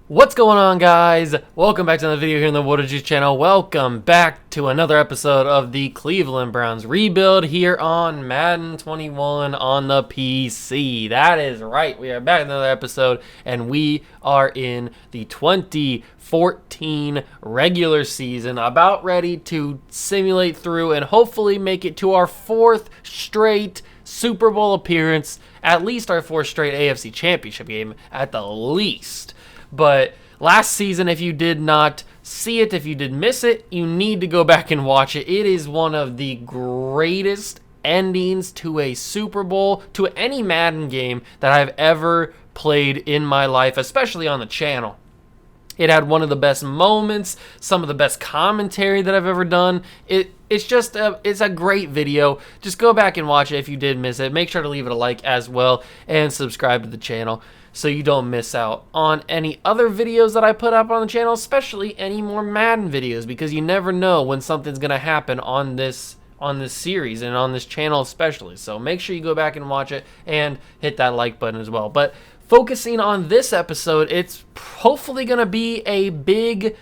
What's going on, guys? Welcome back to another video here on the Water Juice channel. Welcome back to another episode of the Cleveland Browns rebuild here on Madden 21 on the PC. That is right. We are back in another episode, and we are in the 2014 regular season, about ready to simulate through and hopefully make it to our fourth straight Super Bowl appearance, at least our fourth straight AFC Championship game at the least. But last season, if you did not see it, if you did miss it, you need to go back and watch it. It is one of the greatest endings to a Super Bowl, to any Madden game that I've ever played in my life, especially on the channel. It had one of the best moments, some of the best commentary that I've ever done. It's a great video. Just go back and watch it if you did miss it. Make sure to leave it a like as well and subscribe to the channel so you don't miss out on any other videos that I put up on the channel, especially any more Madden videos, because you never know when something's going to happen on this series and on this channel especially. So make sure you go back and watch it and hit that like button as well. But focusing on this episode, it's hopefully going to be a big,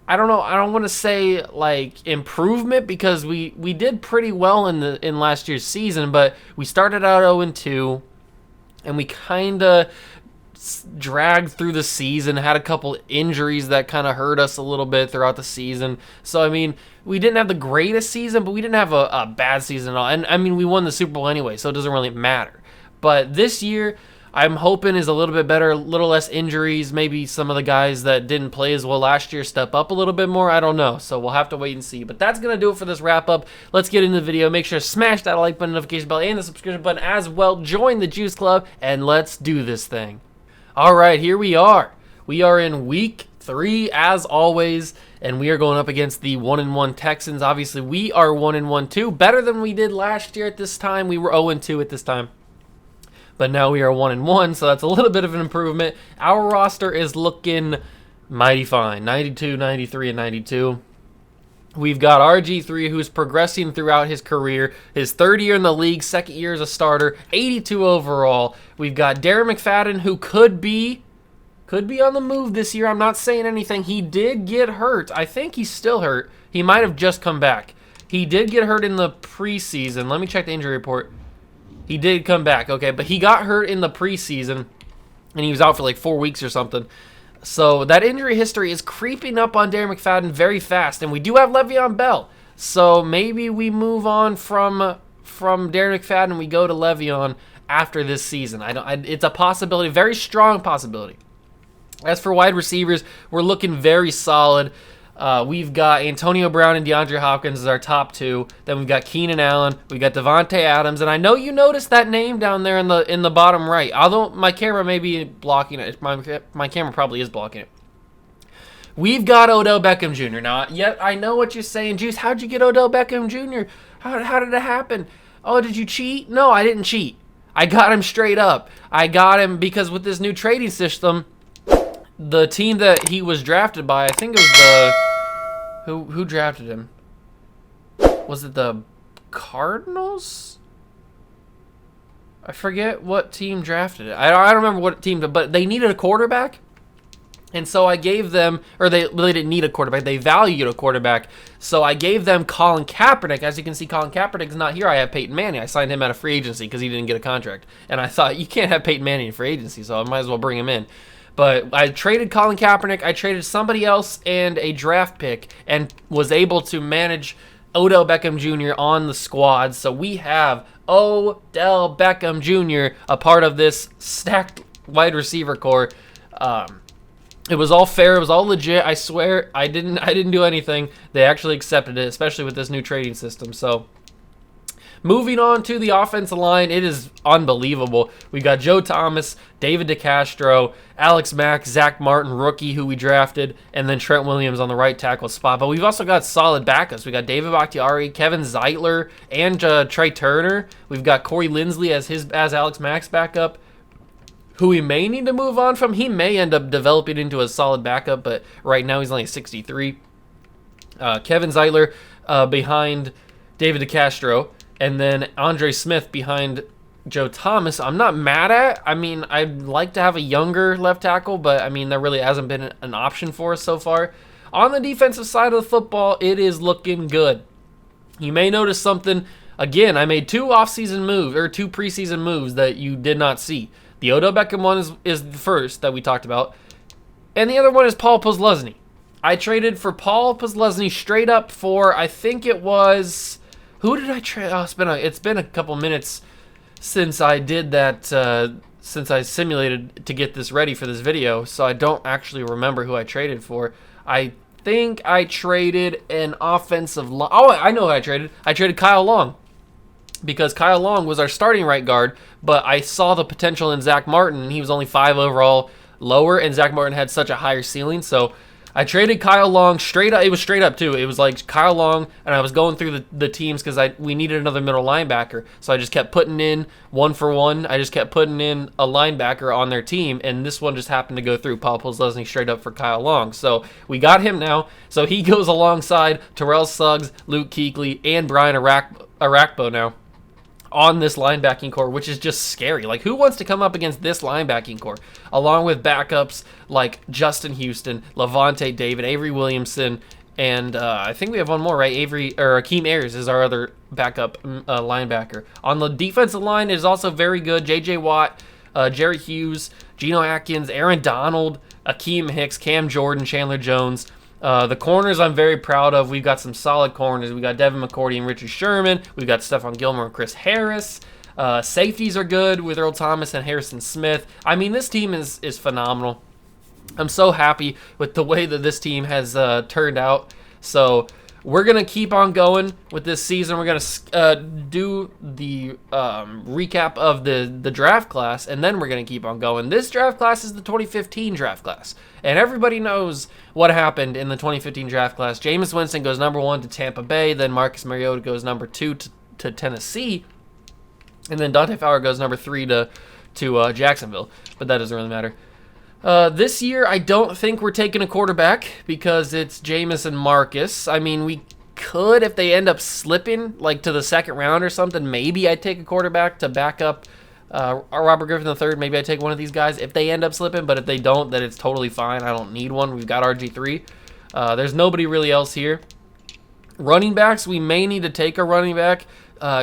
I don't want to say like improvement, because we did pretty well in last year's season, but we started out 0-2. And we kind of dragged through the season, had a couple injuries that kind of hurt us a little bit throughout the season. So, I mean, we didn't have the greatest season, but we didn't have a bad season at all. And, I mean, we won the Super Bowl anyway, so it doesn't really matter. But this year, I'm hoping is a little bit better, a little less injuries. Maybe some of the guys that didn't play as well last year step up a little bit more. I don't know. So we'll have to wait and see. But that's going to do it for this wrap-up. Let's get into the video. Make sure to smash that like button, notification bell, and the subscription button as well. Join the Juice Club, and let's do this thing. All right, here we are. We are in Week 3, as always, and we are going up against the 1-1 Texans. Obviously, we are 1-1 too. Better than we did last year at this time. We were 0-2 at this time. But now we are 1-1, so that's a little bit of an improvement. Our roster is looking mighty fine. 92, 93, and 92. We've got RG3, who's progressing throughout his career. His third year in the league, second year as a starter, 82 overall. We've got Daryl Mcfadden, who could be on the move this year. I'm not saying anything. He did get hurt. I think he's still hurt. He might have just come back. He did get hurt in the preseason. Let me check the injury report. He did come back, okay, but he got hurt in the preseason, and he was out for like 4 weeks or something. So that injury history is creeping up on Daryl Mcfadden very fast, and we do have Le'Veon Bell. So maybe we move on from Daryl McFadden and we go to Le'Veon after this season. It's a possibility, very strong possibility. As for wide receivers, we're looking very solid. We've got Antonio Brown and DeAndre Hopkins as our top two. Then we've got Keenan Allen. We've got Devontae Adams. And I know you noticed that name down there in the bottom right. Although my camera may be blocking it. My camera probably is blocking it. We've got Odell Beckham Jr. Now, yet I know what you're saying. Juice, how'd you get Odell Beckham Jr.? How did it happen? Oh, did you cheat? No, I didn't cheat. I got him straight up. I got him because with this new trading system, the team that he was drafted by, I think it was who drafted him? Was it the Cardinals? I forget what team drafted it. I don't remember what team, but they needed a quarterback. And so I gave them, or they didn't need a quarterback. They valued a quarterback. So I gave them Colin Kaepernick. As you can see, Colin Kaepernick's not here. I have Peyton Manning. I signed him out of free agency because he didn't get a contract. And I thought, you can't have Peyton Manning in free agency, so I might as well bring him in. But I traded Colin Kaepernick, I traded somebody else and a draft pick, and was able to manage Odell Beckham Jr. on the squad. So we have Odell Beckham Jr. a part of this stacked wide receiver core. It was all fair. It was all legit. I swear I didn't do anything. They actually accepted it, especially with this new trading system. So moving on to the offensive line, it is unbelievable. We got Joe Thomas, David DeCastro, Alex Mack, Zach Martin, rookie, who we drafted, and then Trent Williams on the right tackle spot. But we've also got solid backups. We got David Bakhtiari, Kevin Zeitler, and Trey Turner. We've got Corey Linsley as Alex Mack's backup, who we may need to move on from. He may end up developing into a solid backup, but right now he's only 63. Kevin Zeitler behind David DeCastro, and then Andre Smith behind Joe Thomas. I'm not mad at. I mean, I'd like to have a younger left tackle, but I mean, there really hasn't been an option for us so far. On the defensive side of the football, it is looking good. You may notice something. Again, I made two preseason moves that you did not see. The Odell Beckham one is the first that we talked about, and the other one is Paul Posluszny. I traded for Paul Posluszny straight up for, I think it was, who did I trade? Oh, it's been a couple minutes since I did that, since I simulated to get this ready for this video, so I don't actually remember who I traded for. I think I traded an offensive line. Oh, I know who I traded. I traded Kyle Long, because Kyle Long was our starting right guard, but I saw the potential in Zach Martin, and he was only 5 overall lower, and Zach Martin had such a higher ceiling, so I traded Kyle Long straight up. It was straight up, too. It was like Kyle Long, and I was going through the teams because we needed another middle linebacker. So I just kept putting in one for one. I just kept putting in a linebacker on their team, and this one just happened to go through. Paul Posluszny straight up for Kyle Long. So we got him now. So he goes alongside Terrell Suggs, Luke Kuechly, and Brian Arakpo now on this linebacking core, which is just scary. Like, who wants to come up against this linebacking core, along with backups like Justin Houston, Levante David, Avery Williamson, and I think we have one more, right? Akeem Ayers is our other backup linebacker. On the defensive line is also very good. J.J. Watt, Jerry Hughes, Geno Atkins, Aaron Donald, Akeem Hicks, Cam Jordan, Chandler Jones. The corners I'm very proud of. We've got some solid corners. We got Devin McCourty and Richard Sherman. We've got Stephon Gilmore and Chris Harris. Safeties are good with Earl Thomas and Harrison Smith. I mean, this team is phenomenal. I'm so happy with the way that this team has turned out. So we're going to keep on going with this season. We're going to do the recap of the draft class, and then we're going to keep on going. This draft class is the 2015 draft class, and everybody knows what happened in the 2015 draft class. Jameis Winston goes number 1 to Tampa Bay, then Marcus Mariota goes number 2 to Tennessee, and then Dante Fowler goes number 3 to Jacksonville, but that doesn't really matter. This year, I don't think we're taking a quarterback because it's Jameis and Marcus. I mean, we could, if they end up slipping, like to the second round or something, maybe I'd take a quarterback to back up Robert Griffin III. Maybe I'd take one of these guys if they end up slipping, but if they don't, then it's totally fine. I don't need one. We've got RG3. There's nobody really else here. Running backs, we may need to take a running back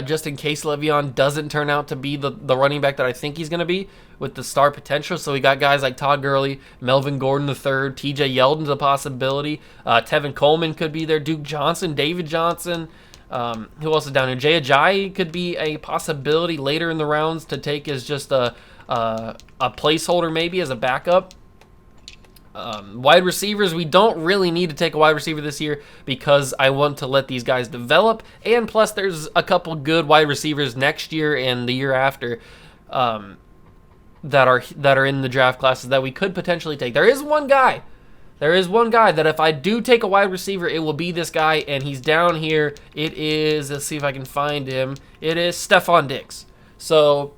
just in case Le'Veon doesn't turn out to be the running back that I think he's going to be with the star potential. So we got guys like Todd Gurley, Melvin Gordon III, TJ Yeldon's a possibility. Tevin Coleman could be there. Duke Johnson, David Johnson. Who else is down here? Jay Ajayi could be a possibility later in the rounds to take as just a placeholder, maybe as a backup. Wide receivers, we don't really need to take a wide receiver this year because I want to let these guys develop, and plus there's a couple good wide receivers next year and the year after that are in the draft classes that we could potentially take. There is one guy that if I do take a wide receiver, it will be this guy, and he's down here. It is, let's see if I can find him. It is Stephon Diggs. So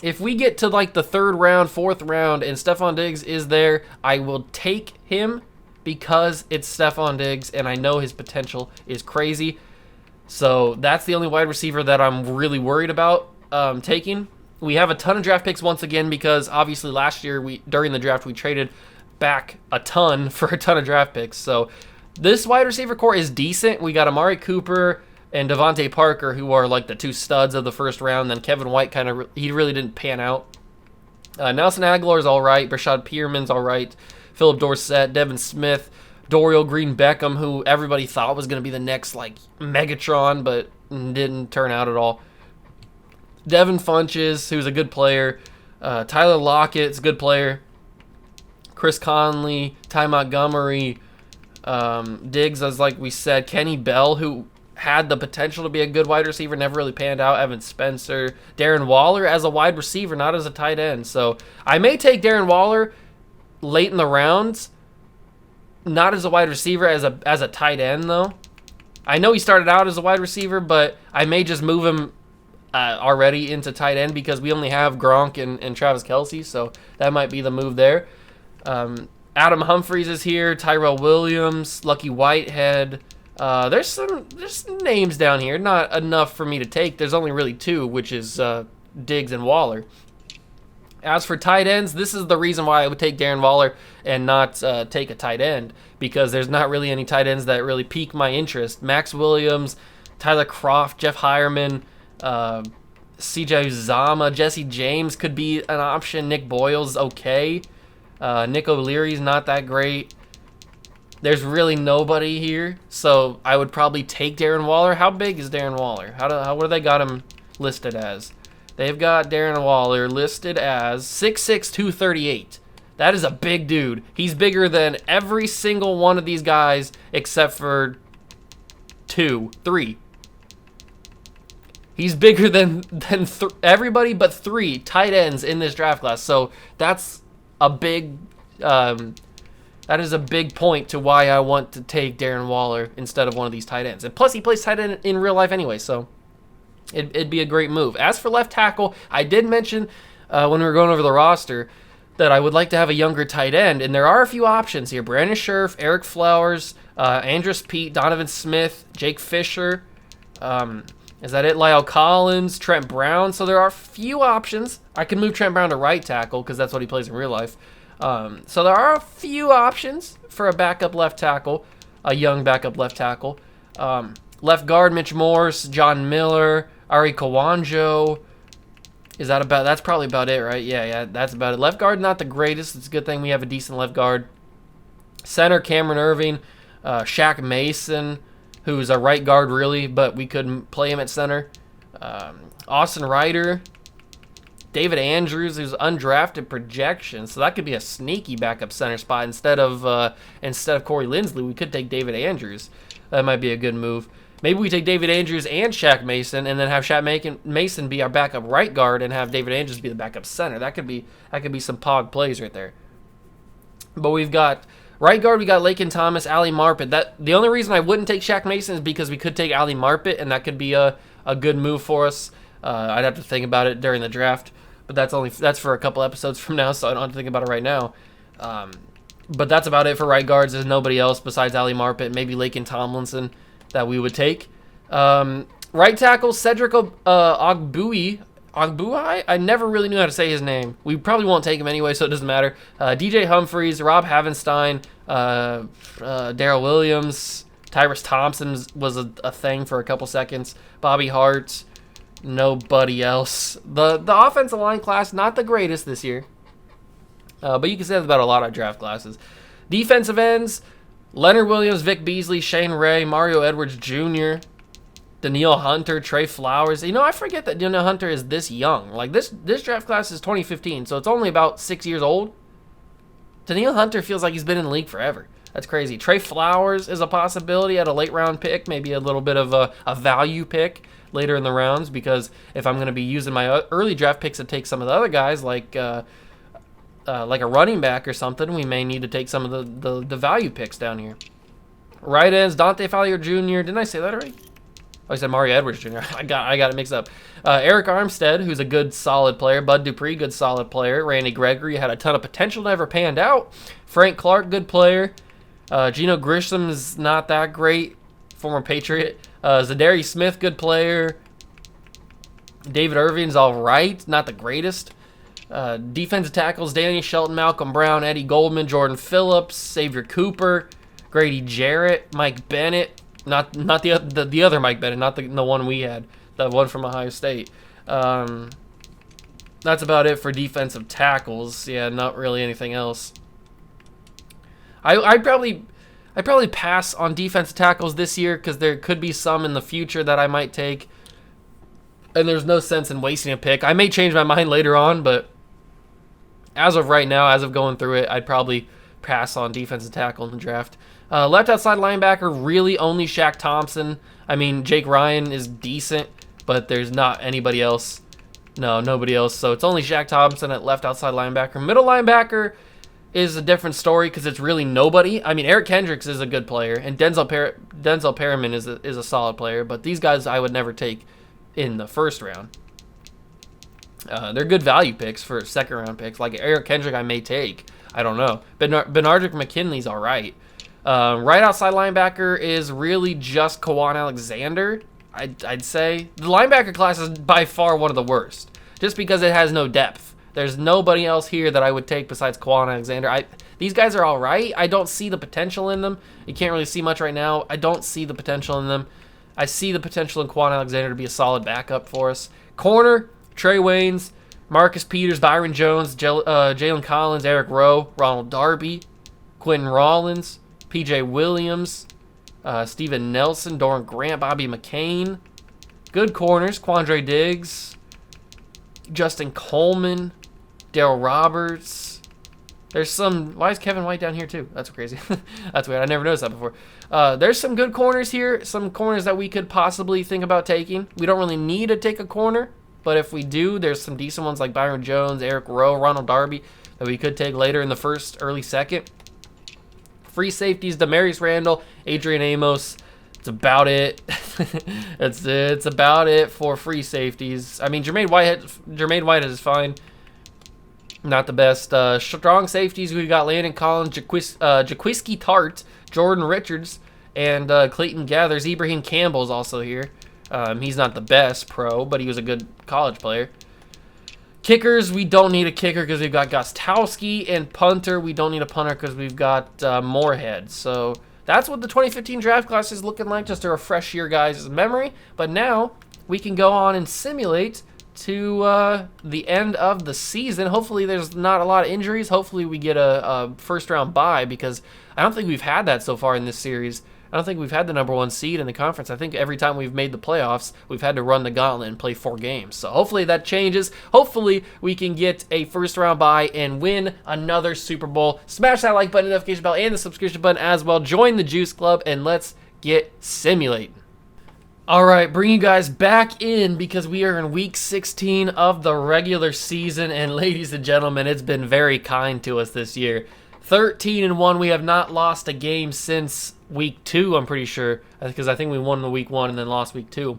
if we get to like the 3rd round, 4th round, and Stephon Diggs is there, I will take him because it's Stephon Diggs, and I know his potential is crazy. So that's the only wide receiver that I'm really worried about taking. We have a ton of draft picks once again because obviously last year during the draft we traded back a ton for a ton of draft picks. So this wide receiver core is decent. We got Amari Cooper and Devontae Parker, who are like the 2 studs of the 1st round. Then Kevin White he really didn't pan out. Nelson Aguilar's all right. Brashad Pierman's all right. Philip Dorsett, Devin Smith, Dorial Green-Beckham, who everybody thought was going to be the next like Megatron, but didn't turn out at all. Devin Funches, who's a good player. Tyler Lockett's a good player. Chris Conley, Ty Montgomery, Diggs, as like we said. Kenny Bell, who had the potential to be a good wide receiver, never really panned out. Evan Spencer, Darren Waller as a wide receiver, not as a tight end. So I may take Darren Waller late in the rounds, not as a wide receiver, as a tight end though. I know he started out as a wide receiver, but I may just move him already into tight end because we only have Gronk and Travis Kelce, so that might be the move there. Adam Humphries is here, Tyrell Williams, Lucky Whitehead, There's some names down here, not enough for me to take. There's only really two, which is Diggs and Waller. As for tight ends, this is the reason why I would take Darren Waller and not take a tight end, because there's not really any tight ends that really pique my interest. Max Williams, Tyler Kroft, Jeff Hireman, CJ Uzama, Jesse James could be an option. Nick Boyle's okay. Nick O'Leary's not that great. There's really nobody here, so I would probably take Darren Waller. How big is Darren Waller? What do they got him listed as? They've got Darren Waller listed as 6'6", 238. That is a big dude. He's bigger than every single one of these guys except for three. He's bigger than everybody but three tight ends in this draft class. So that's a big that is a big point to why I want to take Darren Waller instead of one of these tight ends. And plus, he plays tight end in real life anyway, so it'd be a great move. As for left tackle, I did mention when we were going over the roster that I would like to have a younger tight end, and there are a few options here. Brandon Scherf, Eric Flowers, Andrus Peat, Donovan Smith, Jake Fisher. Is that it? Lyle Collins, Trent Brown. So there are a few options. I can move Trent Brown to right tackle because that's what he plays in real life. So there are a few options for a backup left tackle, a young backup left tackle. Left guard, Mitch Morse, John Miller, Ari Kawanjo. That's probably about it, right? Yeah, that's about it. Left guard, not the greatest. It's a good thing we have a decent left guard. Center, Cameron Irving, Shaq Mason, who's a right guard really, but we couldn't play him at center. Austin Ryder, David Andrews, who's undrafted projection, so that could be a sneaky backup center spot instead of Corey Linsley. We could take David Andrews. That might be a good move. Maybe we take David Andrews and Shaq Mason, and then have Shaq Mason be our backup right guard, and have David Andrews be the backup center. That could be some pog plays right there. But we've got right guard. We got Laken Thomas, Ali Marpet. The only reason I wouldn't take Shaq Mason is because we could take Ali Marpet, and that could be a good move for us. I'd have to think about it during the draft, but that's for a couple episodes from now, so I don't have to think about it right now. But that's about it for right guards. There's nobody else besides Ali Marpet, maybe Laken Tomlinson, that we would take. Right tackle, Cedric Ogbuhi. I never really knew how to say his name. We probably won't take him anyway, so it doesn't matter. DJ Humphreys, Rob Havenstein, Daryl Williams, Tyrus Thompson was a thing for a couple seconds. Bobby Hart, nobody else. The offensive line class, not the greatest this year. But you can say that about a lot of draft classes. Defensive ends, Leonard Williams, Vic Beasley, Shane Ray, Mario Edwards Jr., Danielle Hunter, Trey Flowers. I forget that Danielle Hunter is this young. Like, this draft class is 2015, so it's only about 6 years old. Danielle Hunter feels like he's been in the league forever. That's crazy. Trey Flowers is a possibility at a late-round pick, maybe a little bit of a value pick later in the rounds, because if I'm going to be using my early draft picks to take some of the other guys, like a running back or something, we may need to take some of the value picks down here. Right ends, Dante Fowler Jr. Didn't I say that already? Oh, I said Mario Edwards Jr. I got it mixed up. Eric Armstead, who's a good, solid player. Bud Dupree, good, solid player. Randy Gregory had a ton of potential, never panned out. Frank Clark, good player. Geno Grisham's not that great, former Patriot. Zadarius Smith, good player. David Irving's all right, not the greatest. Defensive tackles, Danny Shelton, Malcolm Brown, Eddie Goldman, Jordan Phillips, Xavier Cooper, Grady Jarrett, Mike Bennett. Not the other Mike Bennett, not the one we had, the one from Ohio State. That's about it for defensive tackles. Yeah, not really anything else. I'd probably pass on defensive tackles this year because there could be some in the future that I might take, and there's no sense in wasting a pick. I may change my mind later on, but as of right now, as of going through it, I'd probably pass on defensive tackle in the draft. Left outside linebacker, really only Shaq Thompson. I mean, Jake Ryan is decent, but there's not anybody else. No, nobody else. So it's only Shaq Thompson at left outside linebacker. Middle linebacker is a different story because it's really nobody. I mean, Eric Kendricks is a good player, and Denzel Perriman is a solid player, but these guys I would never take in the first round. They're good value picks for second round picks. Like Eric Kendrick I may take. I don't know. Benardrick McKinley's all right. Right outside linebacker is really just Kawan Alexander. I'd say the linebacker class is by far one of the worst, just because it has no depth. There's nobody else here that I would take besides Kawan Alexander. These guys are all right. I don't see the potential in them. You can't really see much right now. I don't see the potential in them. I see the potential in Kawan Alexander to be a solid backup for us. Corner, Trey Waynes, Marcus Peters, Byron Jones, Jalen Collins, Eric Rowe, Ronald Darby, Quentin Rollins, P.J. Williams, Steven Nelson, Doran Grant, Bobby McCain. Good corners, Quandre Diggs, Justin Coleman, Daryl Roberts. There's some... Why is Kevin White down here too? That's crazy. That's weird. I never noticed that before. There's some good corners here. Some corners that we could possibly think about taking. We don't really need to take a corner, but if we do, there's some decent ones like Byron Jones, Eric Rowe, Ronald Darby that we could take later in the first, early second. Free safeties, Demarius Randall, Adrian Amos. It's about it. it's about it for free safeties. I mean, Jermaine White is fine. Not the best. Strong safeties, we've got Landon Collins, Jaquiski Tart, Jordan Richards, and Clayton Gathers. Ibrahim Campbell's also here. He's not the best pro, but he was a good college player. Kickers, we don't need a kicker because we've got Gostowski, and punter, we don't need a punter because we've got Moorhead. So that's what the 2015 draft class is looking like, just to refresh your guys' memory. But now we can go on and simulate to the end of the season. Hopefully there's not a lot of injuries. Hopefully we get a first round bye, because I don't think we've had that so far in this series. I don't think we've had the #1 seed in the conference. I think every time we've made the playoffs, we've had to run the gauntlet and play 4 games. So hopefully that changes. Hopefully we can get a first round bye and win another Super Bowl. Smash that like button, notification bell, and the subscription button as well. Join the Juice Club, and let's get simulating. All right, bring you guys back in because we are in week 16 of the regular season, and ladies and gentlemen, it's been very kind to us this year. 13-1. We have not lost a game since week 2, I'm pretty sure, because I think we won the week 1 and then lost week 2.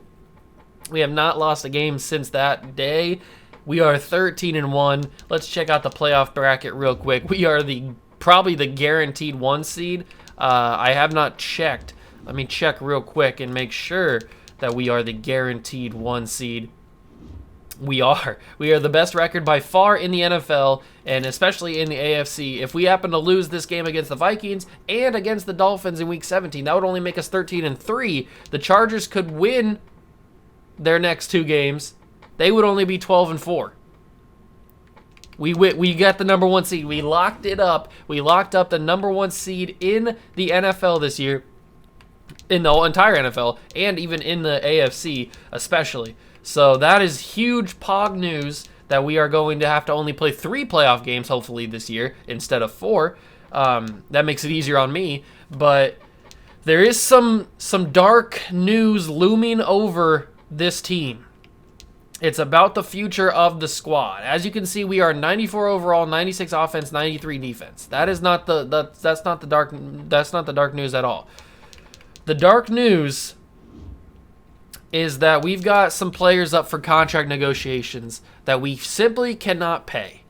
We have not lost a game since that day. We are 13-1. Let's check out the playoff bracket real quick. We are probably the guaranteed 1 seed. I have not checked. Let me check real quick and make sure that we are the guaranteed 1 seed. We are. We are the best record by far in the NFL, and especially in the AFC. If we happen to lose this game against the Vikings and against the Dolphins in Week 17, that would only make us 13-3. The Chargers could win their next 2 games. They would only be 12-4. We got the #1 seed. We locked it up. We locked up the #1 seed in the NFL this year, in the entire NFL, and even in the AFC especially. So that is huge pog news that we are going to have to only play 3 playoff games hopefully this year instead of 4. That makes it easier on me, but there is some dark news looming over this team. It's about the future of the squad. As you can see, we are 94 overall, 96 offense, 93 defense. That is not that's not the dark news at all. The dark news is that we've got some players up for contract negotiations that we simply cannot pay.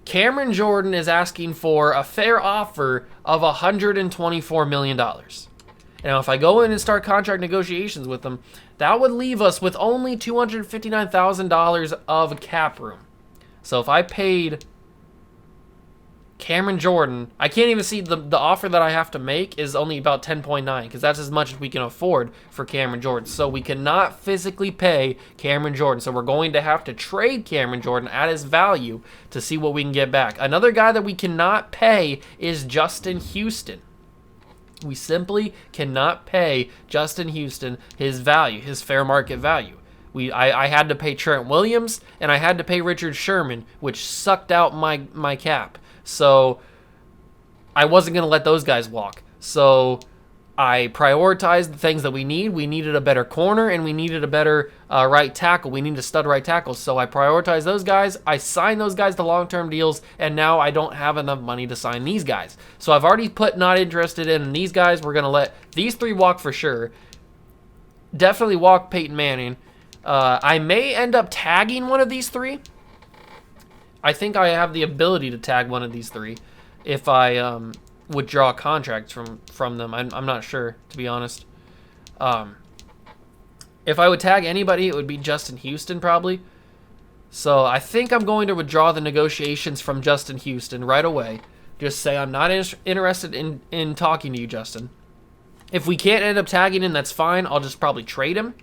Cameron Jordan is asking for a fair offer of $124 million. Now, if I go in and start contract negotiations with them, that would leave us with only $259,000 of cap room. So if I paid Cameron Jordan, I can't even see the offer that I have to make is only about 10.9, because that's as much as we can afford for Cameron Jordan. So we cannot physically pay Cameron Jordan. So we're going to have to trade Cameron Jordan at his value to see what we can get back. Another guy that we cannot pay is Justin Houston. We simply cannot pay Justin Houston his value, his fair market value. I had to pay Trent Williams, and I had to pay Richard Sherman, which sucked out my cap. So I wasn't going to let those guys walk. So I prioritized the things that we need. We needed a better corner, and we needed a better right tackle. We needed a stud right tackle. So I prioritized those guys. I signed those guys to long-term deals, and now I don't have enough money to sign these guys. So I've already put not interested in these guys. We're going to let these 3 walk for sure. Definitely walk Peyton Manning. I may end up tagging one of these 3. I think I have the ability to tag one of these 3 if I withdraw contracts from them. I'm not sure, to be honest. If I would tag anybody, it would be Justin Houston probably. So I think I'm going to withdraw the negotiations from Justin Houston right away. Just say I'm not interested in talking to you, Justin. If we can't end up tagging him, that's fine. I'll just probably trade him.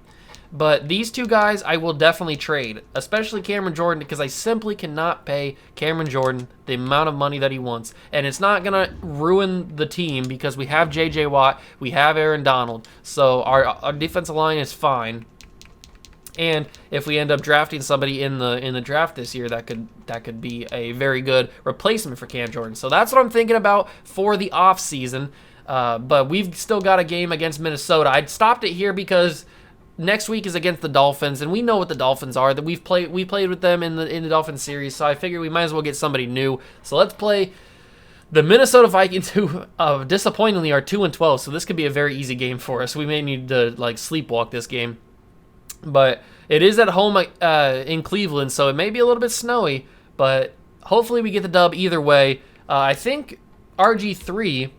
But these two guys, I will definitely trade, especially Cameron Jordan, because I simply cannot pay Cameron Jordan the amount of money that he wants. And it's not going to ruin the team because we have J.J. Watt, we have Aaron Donald, so our defensive line is fine. And if we end up drafting somebody in the draft this year, that could be a very good replacement for Cam Jordan. So that's what I'm thinking about for the offseason. But we've still got a game against Minnesota. I stopped it here because next week is against the Dolphins, and we know what the Dolphins are. That we played with them in the Dolphins series, so I figured we might as well get somebody new. So let's play the Minnesota Vikings, who disappointingly are 2-12. So this could be a very easy game for us. We may need to like sleepwalk this game. But it is at home in Cleveland, so it may be a little bit snowy, but hopefully we get the dub either way. I think RG3,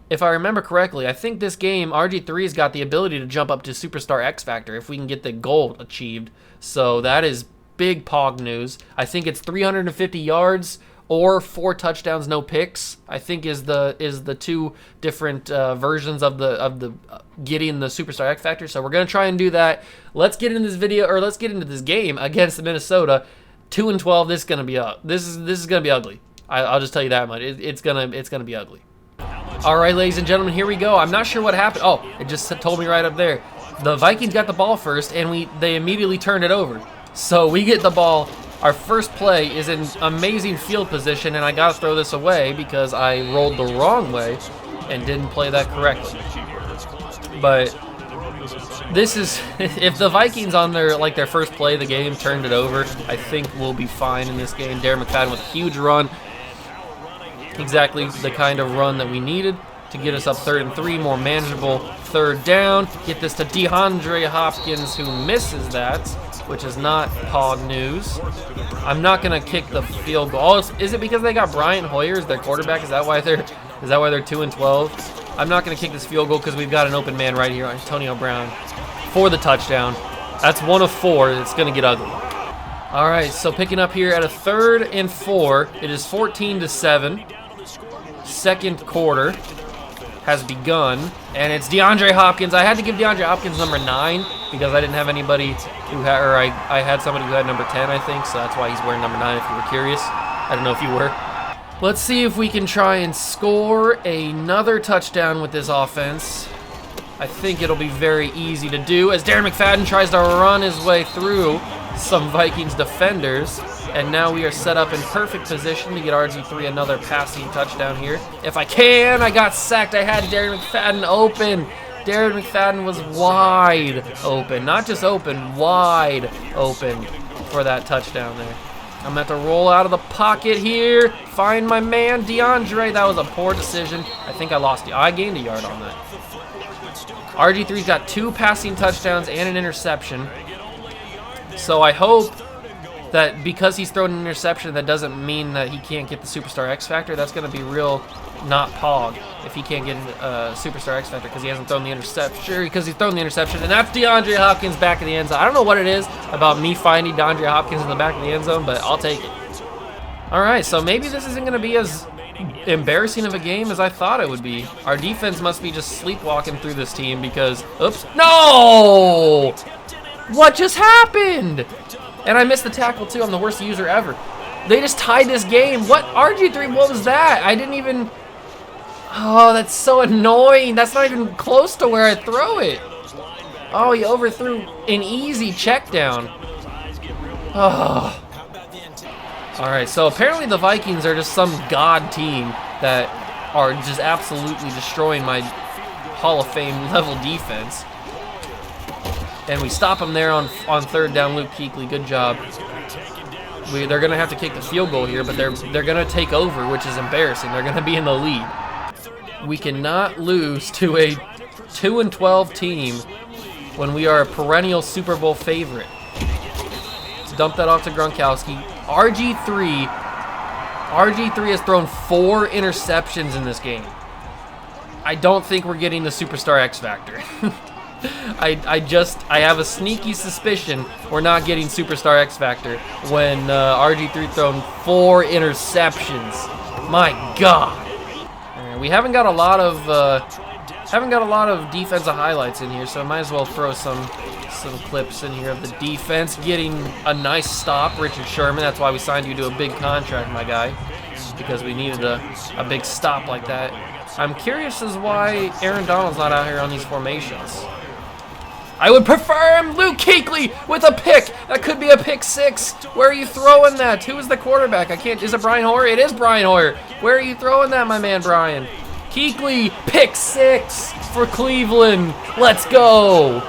if I remember correctly, I think this game, RG3's got the ability to jump up to Superstar X Factor if we can get the goal achieved. So that is big Pog news. I think it's 350 yards or 4 touchdowns, no picks. I think is the two different versions of the getting the Superstar X Factor. So we're gonna try and do that. Let's get into this video, or let's get into this game against Minnesota. 2-12. This is gonna be this is gonna be ugly. I'll just tell you that much. It's gonna be ugly. All right, ladies and gentlemen, here we go. I'm not sure what happened. Oh, it just told me right up there. The Vikings got the ball first, and they immediately turned it over. So we get the ball. Our first play is in amazing field position, and I got to throw this away because I rolled the wrong way and didn't play that correctly. But this is, if the Vikings on their first play of the game turned it over, I think we'll be fine in this game. Daryl Mcfadden with a huge run. Exactly the kind of run that we needed to get us up 3rd and 3, more manageable 3rd down. Get this to Deandre Hopkins, who misses that, which is not Pog news. I'm not gonna kick the field goal. Oh, is it because they got Brian Hoyer as their quarterback? Is that why they're 2-12? I'm not gonna kick this field goal because we've got an open man right here, Antonio Brown, for the touchdown. That's 1 of 4. It's gonna get ugly. All right, so picking up here at a 3rd and 4. It is 14-7. Second quarter has begun, and it's DeAndre Hopkins. I had to give DeAndre Hopkins number 9 because I didn't have anybody who had, or I had somebody who had number 10, I think, so that's why he's wearing number 9 if you were curious. I don't know if you were. Let's see if we can try and score another touchdown with this offense. I think it'll be very easy to do as Daryl Mcfadden tries to run his way through some Vikings defenders. And now we are set up in perfect position to get RG3 another passing touchdown here. If I can, I got sacked. I had Daryl Mcfadden open. Daryl Mcfadden was wide open. Not just open, wide open for that touchdown there. I'm going to have to roll out of the pocket here. Find my man, DeAndre. That was a poor decision. I think I lost. I gained a yard on that. RG3's got 2 passing touchdowns and an interception. So I hope that because he's thrown an interception, that doesn't mean that he can't get the Superstar X Factor. That's going to be real not Pog if he can't get Superstar X Factor because he hasn't thrown the interception. Sure, because he's thrown the interception. And that's DeAndre Hopkins back in the end zone. I don't know what it is about me finding DeAndre Hopkins in the back of the end zone, but I'll take it. All right, so maybe this isn't going to be as embarrassing of a game as I thought it would be. Our defense must be just sleepwalking through this team because, oops, no! What just happened? And I missed the tackle too. I'm the worst user ever. They just tied this game. What? RG3, what was that? I didn't even... Oh, that's so annoying. That's not even close to where I throw it. Oh, he overthrew an easy check down. Oh. All right, so apparently the Vikings are just some god team that are just absolutely destroying my Hall of Fame level defense. And we stop them there on 3rd down. Luke Kuechly, good job. They're going to have to kick the field goal here, but they're going to take over, which is embarrassing. They're going to be in the lead. We cannot lose to a 2-12 team when we are a perennial Super Bowl favorite. Let's dump that off to Gronkowski. RG3 has thrown 4 interceptions in this game. I don't think we're getting the Superstar X Factor. I have a sneaky suspicion we're not getting Superstar X Factor when RG3 thrown 4 interceptions. My God. We haven't got a lot of defensive highlights in here, so I might as well throw some clips in here of the defense getting a nice stop. Richard Sherman, that's why we signed you to a big contract, my guy, because we needed a big stop like that. I'm curious as why Aaron Donald's not out here on these formations. I would prefer him, Luke Kuechly, with a pick. That could be a pick 6. Where are you throwing that? Who is the quarterback? Is it Brian Hoyer? It is Brian Hoyer. Where are you throwing that, my man, Brian? Kuechly, pick 6 for Cleveland. Let's go.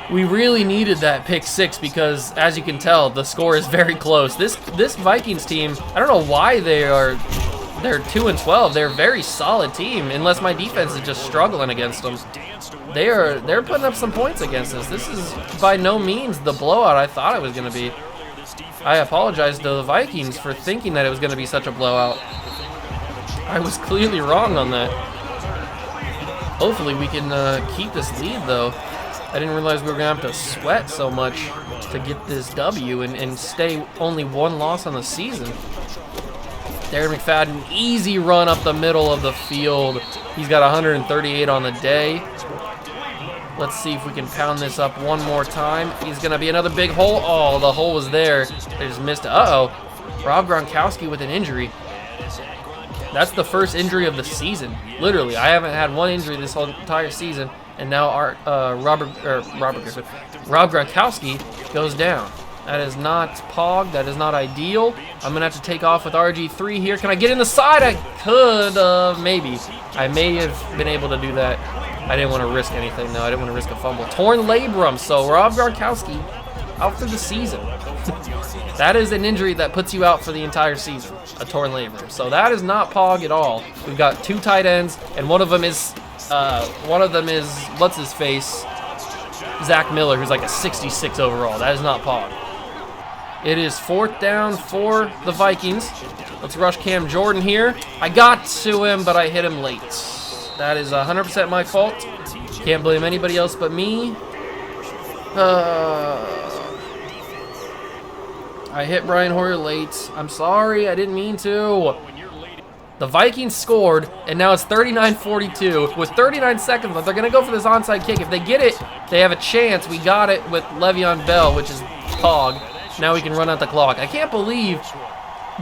We really needed that pick 6 because, as you can tell, the score is very close. This Vikings team, I don't know why they're 2-12. They're a very solid team, unless my defense is just struggling against them. They're putting up some points against us. This is by no means the blowout I thought it was going to be. I apologize to the Vikings for thinking that it was going to be such a blowout. I was clearly wrong on that. Hopefully we can keep this lead, though. I didn't realize we were going to have to sweat so much to get this W and stay only 1 loss on the season. Daryl Mcfadden, easy run up the middle of the field. He's got 138 on the day. Let's see if we can pound this up one more time. He's going to be another big hole. Oh, the hole was there. They just missed it. Uh-oh. Rob Gronkowski with an injury. That's the first injury of the season. Literally, I haven't had one injury this whole entire season, and now Rob Gronkowski goes down. That is not Pog. That is not ideal. I'm going to have to take off with RG3 here. Can I get in the side? I could, maybe. I may have been able to do that. I didn't want to risk anything, though. I didn't want to risk a fumble. Torn labrum, so Rob Gronkowski out for the season. That is an injury that puts you out for the entire season, a torn labrum. So that is not Pog at all. We've got 2 tight ends, and one of them is what's his face? Zach Miller, who's like a 66 overall. That is not Pog. It is 4th down for the Vikings. Let's rush Cam Jordan here. I got to him, but I hit him late. That is 100% my fault. Can't blame anybody else but me. I hit Brian Hoyer late. I'm sorry, I didn't mean to. The Vikings scored, and now it's 39-42 with 39 seconds left. They're going to go for this onside kick. If they get it, they have a chance. We got it with Le'Veon Bell, which is Pog. Now we can run out the clock. I can't believe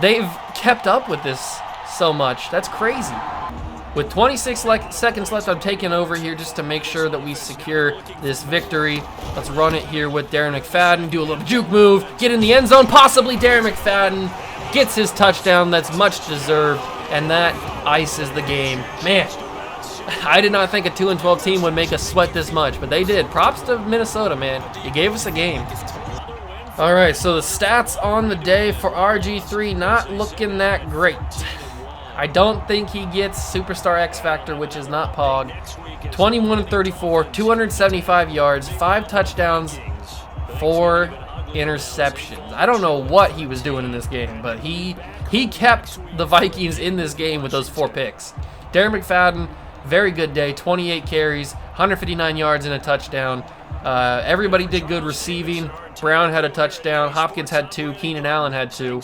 they've kept up with this so much. That's crazy. With 26 seconds left, I'm taking over here just to make sure that we secure this victory. Let's run it here with Daryl Mcfadden. Do a little juke move. Get in the end zone. Possibly Daryl Mcfadden gets his touchdown. That's much deserved. And that ices the game. Man, I did not think a 2-12 team would make us sweat this much, but they did. Props to Minnesota, man. You gave us a game. All right, so the stats on the day for RG3 not looking that great. I don't think he gets Superstar X Factor, which is not Pog. 21-34, 275 yards, 5 touchdowns, 4 interceptions. I don't know what he was doing in this game, but he kept the Vikings in this game with those 4 picks. Daryl Mcfadden, very good day, 28 carries, 159 yards and a touchdown. Everybody did good receiving. Brown had a touchdown. Hopkins had 2. Keenan Allen had 2.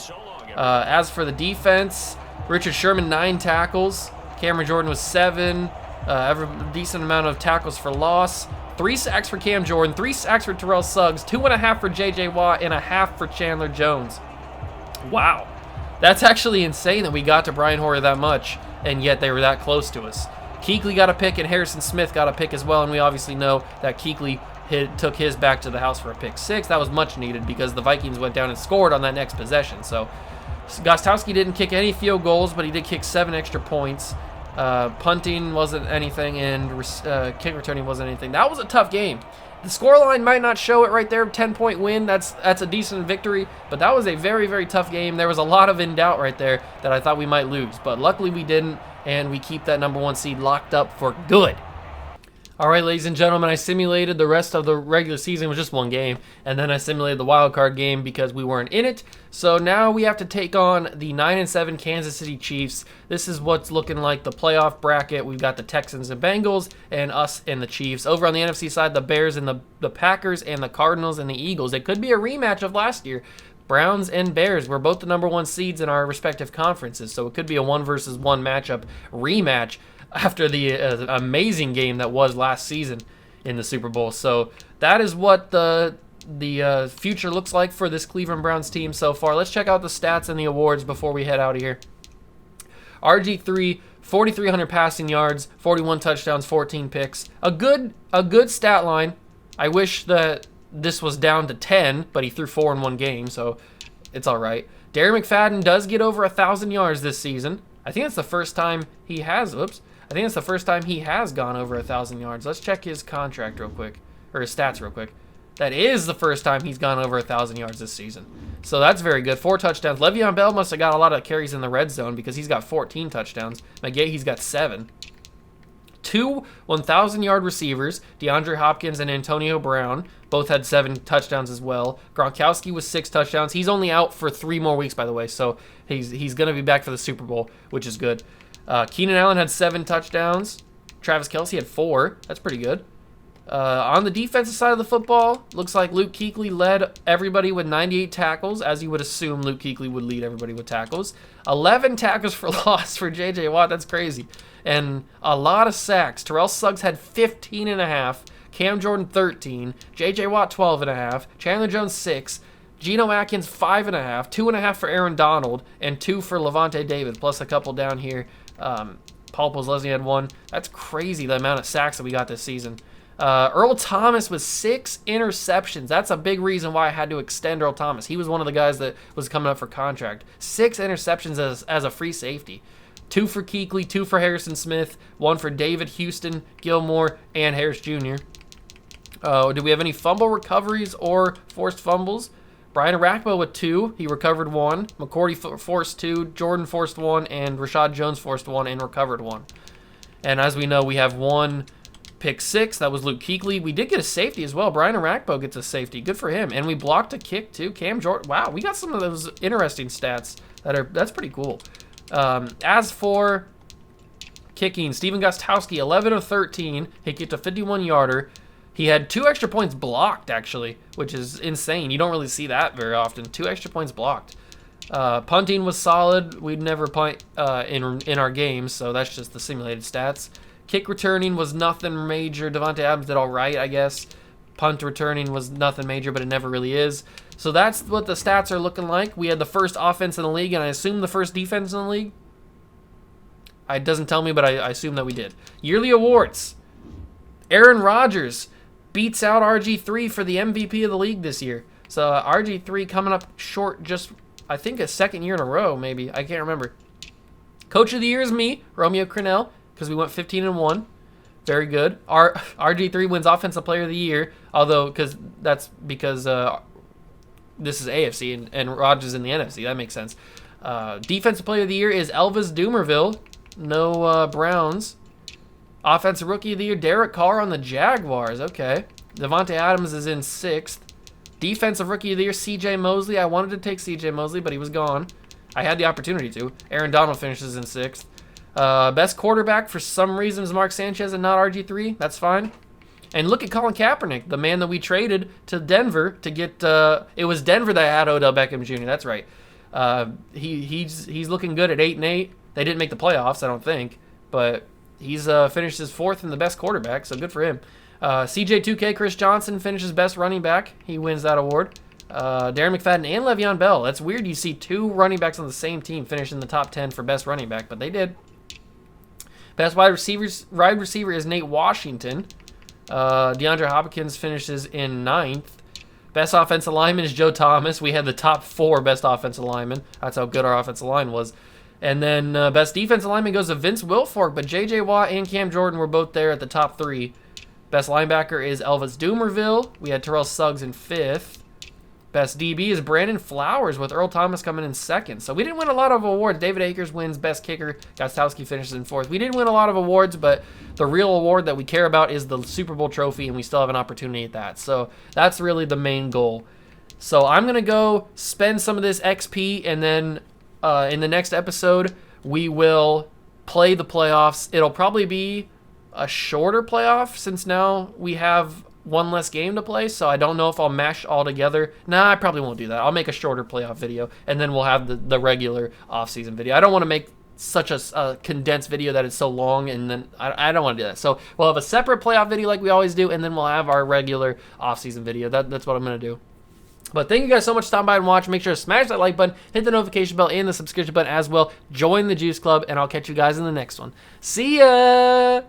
As for the defense, Richard Sherman, 9 tackles. Cameron Jordan was 7. A decent amount of tackles for loss. 3 sacks for Cam Jordan. 3 sacks for Terrell Suggs. 2.5 for J.J. Watt and a half for Chandler Jones. Wow. That's actually insane that we got to Brian Hoyer that much, and yet they were that close to us. Kuechly got a pick, and Harrison Smith got a pick as well, and we obviously know that Kuechly took his back to the house for a pick 6. That was much needed because the Vikings went down and scored on that next possession. So Gostowski didn't kick any field goals, but he did kick 7 extra points. Punting wasn't anything, and kick returning wasn't anything. That was a tough game. The scoreline might not show it right there, 10-point win. That's a decent victory, but that was a very, very tough game. There was a lot of in doubt right there that I thought we might lose, but luckily we didn't, and we keep that #1 seed locked up for good. All right, ladies and gentlemen, I simulated the rest of the regular season. It was just one game, and then I simulated the wild card game because we weren't in it. So now we have to take on the 9-7 Kansas City Chiefs. This is what's looking like the playoff bracket. We've got the Texans and Bengals, and us and the Chiefs. Over on the NFC side, the Bears and the Packers, and the Cardinals and the Eagles. It could be a rematch of last year. Browns and Bears were both the #1 seeds in our respective conferences, so it could be a 1-versus-1 matchup rematch after the amazing game that was last season in the Super Bowl. So that is what the future looks like for this Cleveland Browns team so far. Let's check out the stats and the awards before we head out of here. RG3, 4,300 passing yards, 41 touchdowns, 14 picks. A good stat line. I wish that this was down to 10, but he threw 4 in one game, so it's all right. Daryl Mcfadden does get over 1,000 yards this season. I think it's the first time he has. I think it's the first time he has gone over 1,000 yards. Let's check his contract real quick, or his stats real quick. That is the first time he's gone over 1,000 yards this season. So that's very good. 4 touchdowns. Le'Veon Bell must have got a lot of carries in the red zone because he's got 14 touchdowns. He's got 7. 2 1,000-yard receivers, Deandre Hopkins and Antonio Brown, both had 7 touchdowns as well. Gronkowski was 6 touchdowns. He's only out for 3 more weeks, by the way, so he's going to be back for the Super Bowl, which is good. Keenan Allen had 7 touchdowns. Travis Kelce had 4. That's pretty good. On the defensive side of the football, looks like Luke Kuechly led everybody with 98 tackles, as you would assume Luke Kuechly would lead everybody with tackles. 11 tackles for loss for J.J. Watt. That's crazy. And a lot of sacks. Terrell Suggs had 15.5. Cam Jordan 13. J.J. Watt 12.5. Chandler Jones 6. Geno Atkins 5.5. 2.5 for Aaron Donald. And 2 for Levante David, plus a couple down here. Paul Posluszny had 1. That's crazy, the amount of sacks that we got this season. Earl Thomas with 6 interceptions. That's a big reason why I had to extend Earl Thomas. He was one of the guys that was coming up for contract. 6 interceptions as a free safety. 2 for Kuechly, 2 for Harrison Smith, 1 for David, Houston, Gilmore, and Harris Jr. Do we have any fumble recoveries or forced fumbles? Brian Arakpo with 2. He recovered 1. McCourty forced 2. Jordan forced 1. And Rashad Jones forced 1 and recovered 1. And as we know, we have 1 pick 6. That was Luke Kuechly. We did get a safety as well. Brian Arakpo gets a safety. Good for him. And we blocked a kick too. Cam Jordan. Wow, we got some of those interesting stats that's pretty cool. As for kicking, Steven Gostkowski, 11 of 13. He kicked a 51-yarder. He had 2 extra points blocked, actually, which is insane. You don't really see that very often. 2 extra points blocked. Punting was solid. We'd never punt in our games, so that's just the simulated stats. Kick returning was nothing major. Devontae Adams did all right, I guess. Punt returning was nothing major, but it never really is. So that's what the stats are looking like. We had the first offense in the league, and I assume the first defense in the league. It doesn't tell me, but I assume that we did. Yearly awards. Aaron Rodgers beats out RG3 for the MVP of the league this year. So RG3 coming up short just, I think, a second year in a row, maybe. I can't remember. Coach of the year is me, Romeo Crennel, because we went 15-1. Very good. RG3 wins Offensive Player of the Year, although that's because this is AFC and Rodgers in the NFC. That makes sense. Defensive Player of the Year is Elvis Dumervil. No Browns. Offensive Rookie of the Year, Derek Carr on the Jaguars. Okay. Devontae Adams is in 6th. Defensive Rookie of the Year, C.J. Mosley. I wanted to take C.J. Mosley, but he was gone. I had the opportunity to. Aaron Donald finishes in 6th. Best quarterback for some reason is Mark Sanchez and not RG3. That's fine. And look at Colin Kaepernick, the man that we traded to Denver to get. It was Denver that had Odell Beckham Jr. That's right. He's looking good at 8-8. They didn't make the playoffs, I don't think, but he's finished his 4th and the best quarterback, so good for him. CJ2K Chris Johnson finishes best running back. He wins that award. Daryl Mcfadden and Le'Veon Bell. That's weird. You see 2 running backs on the same team finish in the top 10 for best running back, but they did. Best wide receiver is Nate Washington. DeAndre Hopkins finishes in 9th. Best offensive lineman is Joe Thomas. We had the top 4 best offensive linemen. That's how good our offensive line was. And then best defensive lineman goes to Vince Wilfork, but J.J. Watt and Cam Jordan were both there at the top 3. Best linebacker is Elvis Dumervil. We had Terrell Suggs in 5th. Best DB is Brandon Flowers, with Earl Thomas coming in second. So we didn't win a lot of awards. David Akers wins Best Kicker. Gostowski finishes in fourth. We didn't win a lot of awards, but the real award that we care about is the Super Bowl trophy, and we still have an opportunity at that. So that's really the main goal. So I'm going to go spend some of this XP, and then in the next episode, we will play the playoffs. It'll probably be a shorter playoff since now we have one less game to play, so I don't know if I'll mash all together. Nah, I probably won't do that. I'll make a shorter playoff video, and then we'll have the regular offseason video. I don't want to make such a condensed video that is so long, and then I don't want to do that. So we'll have a separate playoff video like we always do, and then we'll have our regular offseason video. That's what I'm going to do. But thank you guys so much for stopping by and watching. Make sure to smash that like button, hit the notification bell, and the subscription button as well. Join the Juice Club, and I'll catch you guys in the next one. See ya!